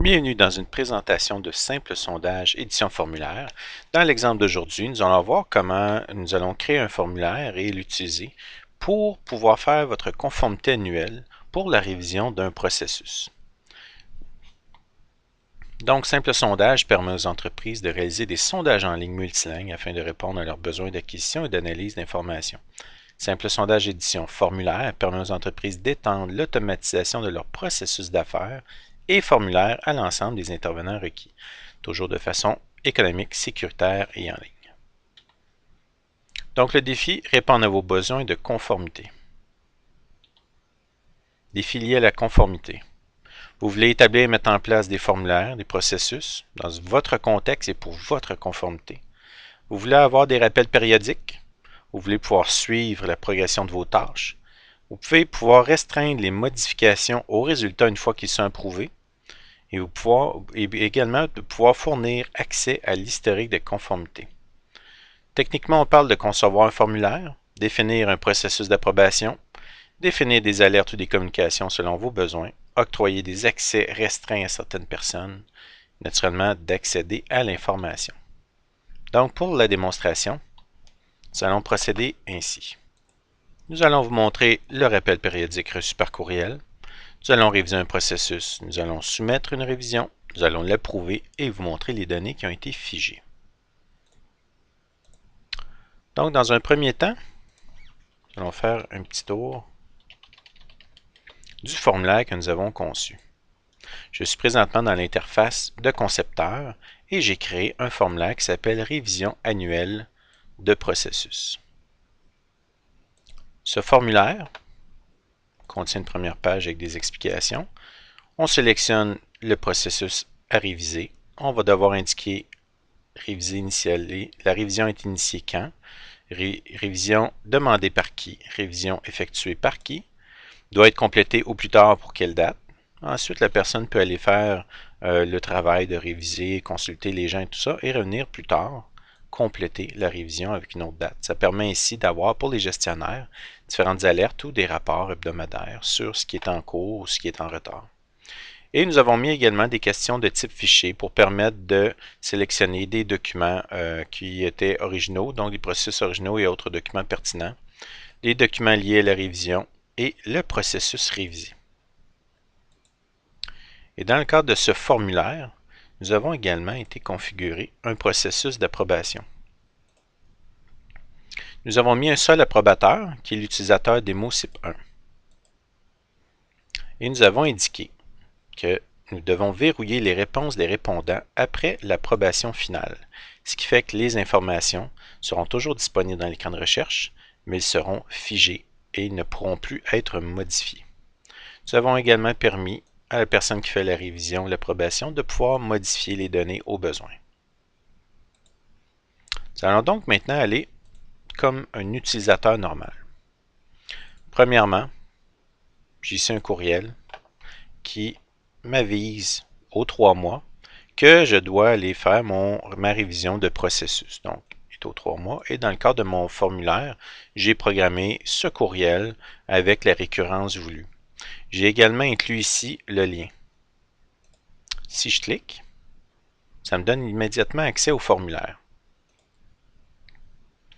Bienvenue dans une présentation de simple sondage édition formulaire. Dans l'exemple d'aujourd'hui, nous allons voir comment nous allons créer un formulaire et l'utiliser pour pouvoir faire votre conformité annuelle pour la révision d'un processus. Donc, simple sondage permet aux entreprises de réaliser des sondages en ligne multilingue afin de répondre à leurs besoins d'acquisition et d'analyse d'informations. Simple sondage édition formulaire permet aux entreprises d'étendre l'automatisation de leur processus d'affaires et formulaire à l'ensemble des intervenants requis, toujours de façon économique, sécuritaire et en ligne. Donc le défi, répondre à vos besoins de conformité. Défi lié à la conformité. Vous voulez établir et mettre en place des formulaires, des processus, dans votre contexte et pour votre conformité. Vous voulez avoir des rappels périodiques. Vous voulez pouvoir suivre la progression de vos tâches. Vous pouvez pouvoir restreindre les modifications aux résultats une fois qu'ils sont approuvés. Et également de pouvoir fournir accès à l'historique de conformité. Techniquement, on parle de concevoir un formulaire, définir un processus d'approbation, définir des alertes ou des communications selon vos besoins, octroyer des accès restreints à certaines personnes, naturellement d'accéder à l'information. Donc pour la démonstration, nous allons procéder ainsi. Nous allons vous montrer le rappel périodique reçu par courriel. Nous allons réviser un processus, nous allons soumettre une révision, nous allons l'approuver et vous montrer les données qui ont été figées. Donc, dans un premier temps, nous allons faire un petit tour du formulaire que nous avons conçu. Je suis présentement dans l'interface de concepteur et j'ai créé un formulaire qui s'appelle Révision annuelle de processus. Ce formulaire contient une première page avec des explications. On sélectionne le processus à réviser. On va devoir indiquer réviser initialisé. La révision est initiée quand? Révision demandée par qui? Révision effectuée par qui? Doit être complétée au plus tard pour quelle date? Ensuite, la personne peut aller faire le travail de réviser, consulter les gens et tout ça, et revenir plus tard, compléter la révision avec une autre date. Ça permet ainsi d'avoir pour les gestionnaires différentes alertes ou des rapports hebdomadaires sur ce qui est en cours ou ce qui est en retard. Et nous avons mis également des questions de type fichier pour permettre de sélectionner des documents qui étaient originaux, donc des processus originaux et autres documents pertinents, les documents liés à la révision et le processus révisé. Et dans le cadre de ce formulaire, nous avons également été configurer un processus d'approbation. Nous avons mis un seul approbateur, qui est l'utilisateur démo CIP1. Et nous avons indiqué que nous devons verrouiller les réponses des répondants après l'approbation finale, ce qui fait que les informations seront toujours disponibles dans l'écran de recherche, mais elles seront figées et ne pourront plus être modifiées. Nous avons également permis à la personne qui fait la révision, l'approbation, de pouvoir modifier les données au besoin. Nous allons donc maintenant aller comme un utilisateur normal. Premièrement, j'ai ici un courriel qui m'avise aux 3 mois que je dois aller faire ma révision de processus. Donc, il est aux 3 mois. Et dans le cadre de mon formulaire, j'ai programmé ce courriel avec la récurrence voulue. J'ai également inclus ici le lien. Si je clique, ça me donne immédiatement accès au formulaire.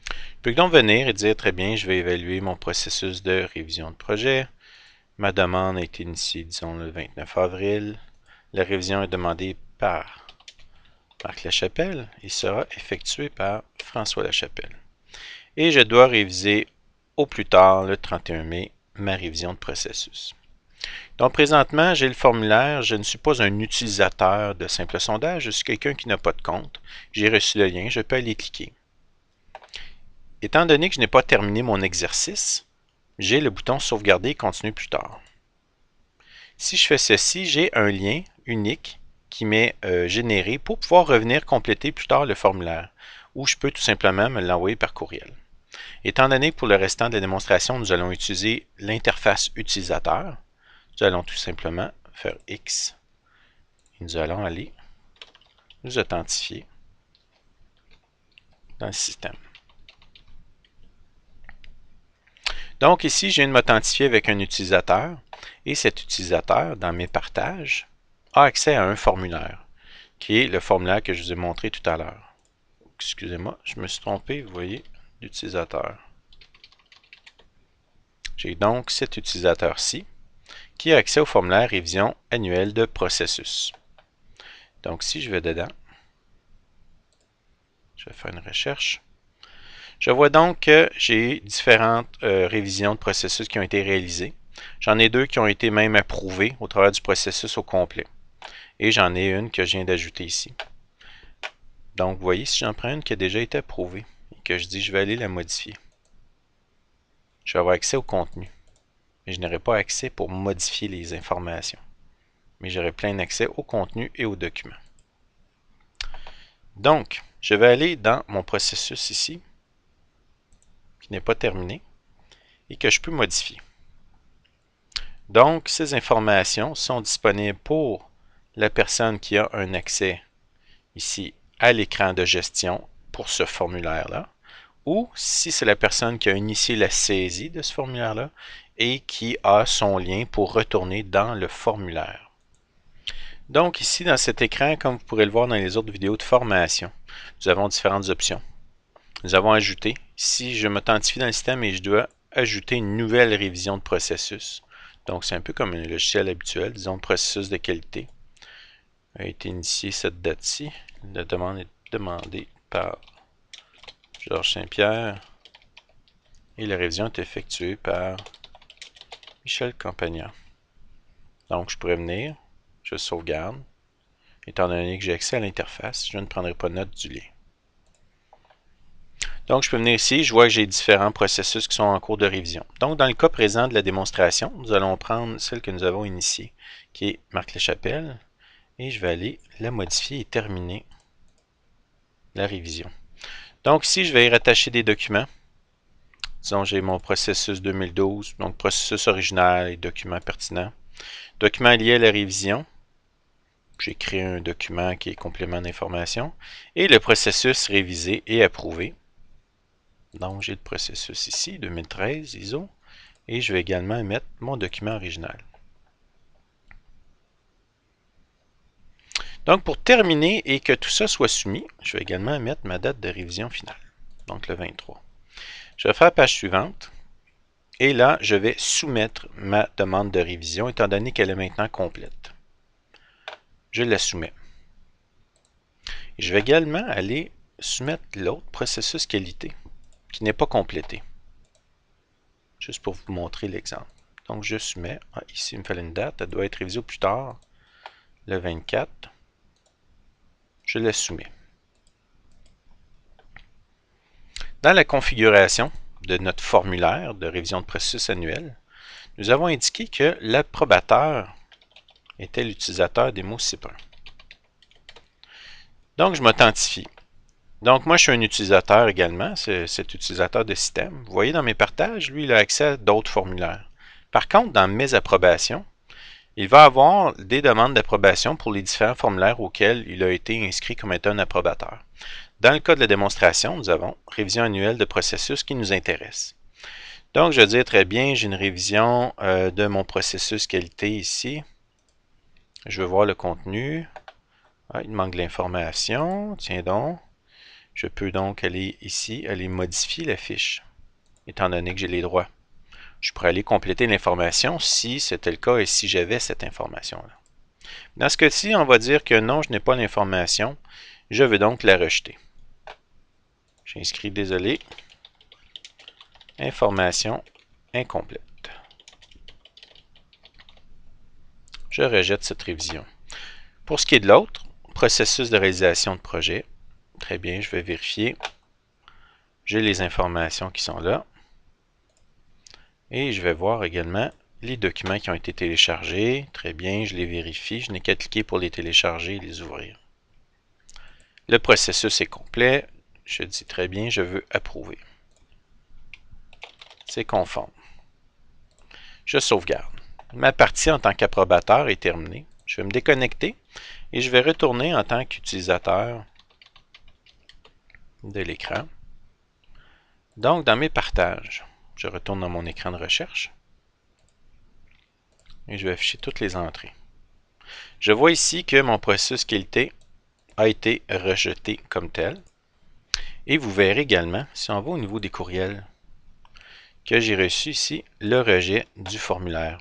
Je peux donc venir et dire, très bien, je vais évaluer mon processus de révision de projet. Ma demande a été initiée, disons, le 29 avril. La révision est demandée par Marc Lachapelle et sera effectuée par François Lachapelle. Et je dois réviser au plus tard, le 31 mai, ma révision de processus. Donc présentement, j'ai le formulaire, je ne suis pas un utilisateur de simple sondage, je suis quelqu'un qui n'a pas de compte. J'ai reçu le lien, je peux aller cliquer. Étant donné que je n'ai pas terminé mon exercice, j'ai le bouton sauvegarder et continuer plus tard. Si je fais ceci, j'ai un lien unique qui m'est généré pour pouvoir revenir compléter plus tard le formulaire, ou je peux tout simplement me l'envoyer par courriel. Étant donné que pour le restant de la démonstration, nous allons utiliser l'interface utilisateur, nous allons tout simplement faire X et nous allons aller nous authentifier dans le système. Donc ici, je viens de m'authentifier avec un utilisateur et cet utilisateur, dans mes partages, a accès à un formulaire, qui est le formulaire que je vous ai montré tout à l'heure. Excusez-moi, je me suis trompé, vous voyez, d'utilisateur. J'ai donc cet utilisateur-ci qui a accès au formulaire révision annuelle de processus. Donc si je vais dedans, je vais faire une recherche. Je vois donc que j'ai différentes révisions de processus qui ont été réalisées. J'en ai deux qui ont été même approuvées au travers du processus au complet. Et j'en ai une que je viens d'ajouter ici. Donc vous voyez, si j'en prends une qui a déjà été approuvée et que je dis je vais aller la modifier, je vais avoir accès au contenu. Mais je n'aurai pas accès pour modifier les informations. Mais j'aurai plein d'accès au contenu et aux documents. Donc, je vais aller dans mon processus ici, qui n'est pas terminé, et que je peux modifier. Donc, ces informations sont disponibles pour la personne qui a un accès ici à l'écran de gestion pour ce formulaire-là, ou si c'est la personne qui a initié la saisie de ce formulaire-là et qui a son lien pour retourner dans le formulaire. Donc ici, dans cet écran, comme vous pourrez le voir dans les autres vidéos de formation, nous avons différentes options. Nous avons ajouté, si je m'authentifie dans le système et je dois ajouter une nouvelle révision de processus. Donc c'est un peu comme un logiciel habituel, disons processus de qualité. A été initié cette date-ci. La demande est demandée par Georges Saint-Pierre et la révision est effectuée par Michel Campagna. Donc je pourrais venir, je sauvegarde. Étant donné que j'ai accès à l'interface, je ne prendrai pas note du lien. Donc, je peux venir ici, je vois que j'ai différents processus qui sont en cours de révision. Donc, dans le cas présent de la démonstration, nous allons prendre celle que nous avons initiée, qui est Marc-la-Chapelle, et je vais aller la modifier et terminer la révision. Donc, ici, je vais y rattacher des documents. Disons, j'ai mon processus 2012, donc processus original et documents pertinents. Documents liés à la révision. J'ai créé un document qui est complément d'information. Et le processus révisé et approuvé. Donc, j'ai le processus ici, 2013, ISO. Et je vais également mettre mon document original. Donc, pour terminer et que tout ça soit soumis, je vais également mettre ma date de révision finale. Donc, le 23. Je vais faire page suivante. Et là, je vais soumettre ma demande de révision, étant donné qu'elle est maintenant complète. Je la soumets. Et je vais également aller soumettre l'autre processus qualité, qui n'est pas complété. Juste pour vous montrer l'exemple. Donc, je soumets. Ah, ici, il me fallait une date. Elle doit être révisée au plus tard, le 24. Je la soumets. Dans la configuration de notre formulaire de révision de processus annuel, nous avons indiqué que l'approbateur était l'utilisateur des mots CIP1. Donc, je m'authentifie. Donc, moi, je suis un utilisateur également, cet utilisateur de système. Vous voyez, dans mes partages, lui, il a accès à d'autres formulaires. Par contre, dans mes approbations, il va avoir des demandes d'approbation pour les différents formulaires auxquels il a été inscrit comme étant un approbateur. Dans le cas de la démonstration, nous avons révision annuelle de processus qui nous intéresse. Donc, je vais dire très bien, j'ai une révision de mon processus qualité ici. Je veux voir le contenu. Ah, il manque de l'information. Tiens donc. Je peux donc aller ici, aller modifier la fiche, étant donné que j'ai les droits. Je pourrais aller compléter l'information si c'était le cas et si j'avais cette information-là. Dans ce cas-ci, on va dire que non, je n'ai pas l'information. Je veux donc la rejeter. J'inscris, désolé, information incomplète. Je rejette cette révision. Pour ce qui est de l'autre, processus de réalisation de projet, très bien, je vais vérifier. J'ai les informations qui sont là. Et je vais voir également les documents qui ont été téléchargés. Très bien, je les vérifie. Je n'ai qu'à cliquer pour les télécharger et les ouvrir. Le processus est complet. Je dis très bien, je veux approuver. C'est conforme. Je sauvegarde. Ma partie en tant qu'approbateur est terminée. Je vais me déconnecter et je vais retourner en tant qu'utilisateur de l'écran. Donc, dans mes partages, je retourne dans mon écran de recherche et je vais afficher toutes les entrées. Je vois ici que mon processus qualité a été rejeté comme tel. Et vous verrez également, si on va au niveau des courriels, que j'ai reçu ici le rejet du formulaire.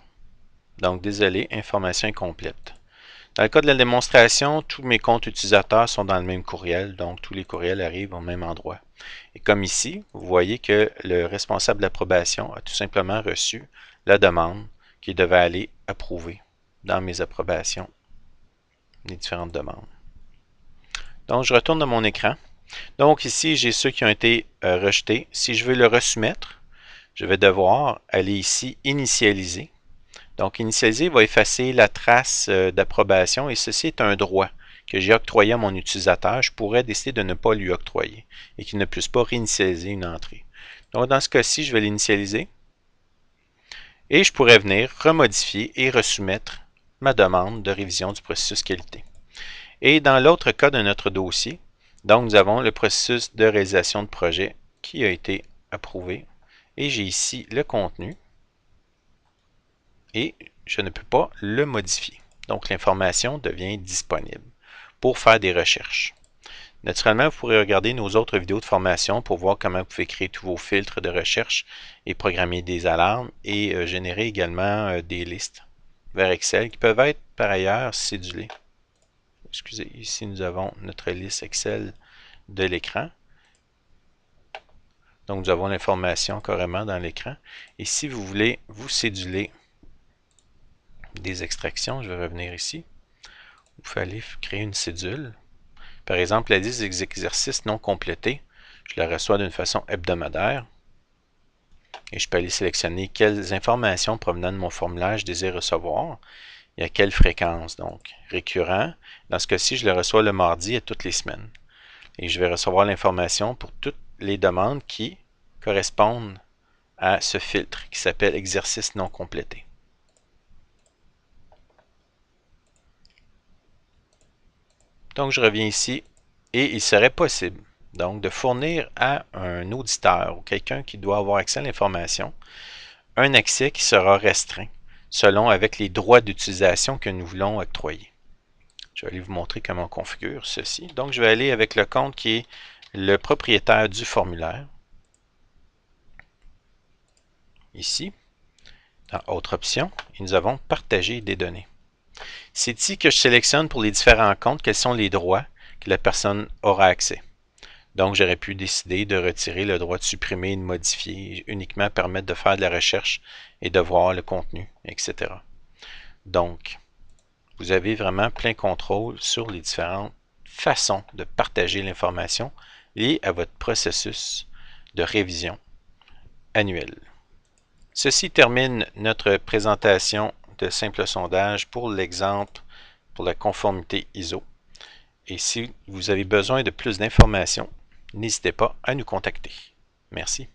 Donc, désolé, information incomplète. Dans le cas de la démonstration, tous mes comptes utilisateurs sont dans le même courriel, donc tous les courriels arrivent au même endroit. Et comme ici, vous voyez que le responsable d'approbation a tout simplement reçu la demande qui devait aller approuver dans mes approbations, les différentes demandes. Donc, je retourne dans mon écran. Donc ici, j'ai ceux qui ont été rejetés. Si je veux le resoumettre, je vais devoir aller ici, initialiser. Donc, initialiser va effacer la trace d'approbation et ceci est un droit que j'ai octroyé à mon utilisateur. Je pourrais décider de ne pas lui octroyer et qu'il ne puisse pas réinitialiser une entrée. Donc, dans ce cas-ci, je vais l'initialiser et je pourrais venir remodifier et resoumettre ma demande de révision du processus qualité. Et dans l'autre cas de notre dossier, donc nous avons le processus de réalisation de projet qui a été approuvé et j'ai ici le contenu et je ne peux pas le modifier. Donc l'information devient disponible pour faire des recherches. Naturellement, vous pourrez regarder nos autres vidéos de formation pour voir comment vous pouvez créer tous vos filtres de recherche et programmer des alarmes et générer également des listes vers Excel qui peuvent être par ailleurs cédulées. Excusez, ici nous avons notre liste Excel de l'écran. Donc nous avons l'information carrément dans l'écran. Et si vous voulez vous céduler des extractions, je vais revenir ici. Vous pouvez aller créer une cédule. Par exemple, la liste des exercices non complétés, je la reçois d'une façon hebdomadaire. Et je peux aller sélectionner quelles informations provenant de mon formulaire je désire recevoir et à quelle fréquence. Donc, récurrent. Dans ce cas-ci, je le reçois le mardi à toutes les semaines. Et je vais recevoir l'information pour toutes les demandes qui correspondent à ce filtre qui s'appelle exercice non complété. Donc, je reviens ici et il serait possible donc de fournir à un auditeur ou quelqu'un qui doit avoir accès à l'information un accès qui sera restreint selon avec les droits d'utilisation que nous voulons octroyer. Je vais aller vous montrer comment on configure ceci. Donc, je vais aller avec le compte qui est le propriétaire du formulaire. Ici, dans Autre option, et nous avons Partager des données. C'est ici que je sélectionne pour les différents comptes quels sont les droits que la personne aura accès. Donc, j'aurais pu décider de retirer le droit de supprimer et de modifier, uniquement permettre de faire de la recherche et de voir le contenu, etc. Donc, vous avez vraiment plein contrôle sur les différentes façons de partager l'information liée à votre processus de révision annuelle. Ceci termine notre présentation de simple sondage pour l'exemple pour la conformité ISO. Et si vous avez besoin de plus d'informations, n'hésitez pas à nous contacter. Merci.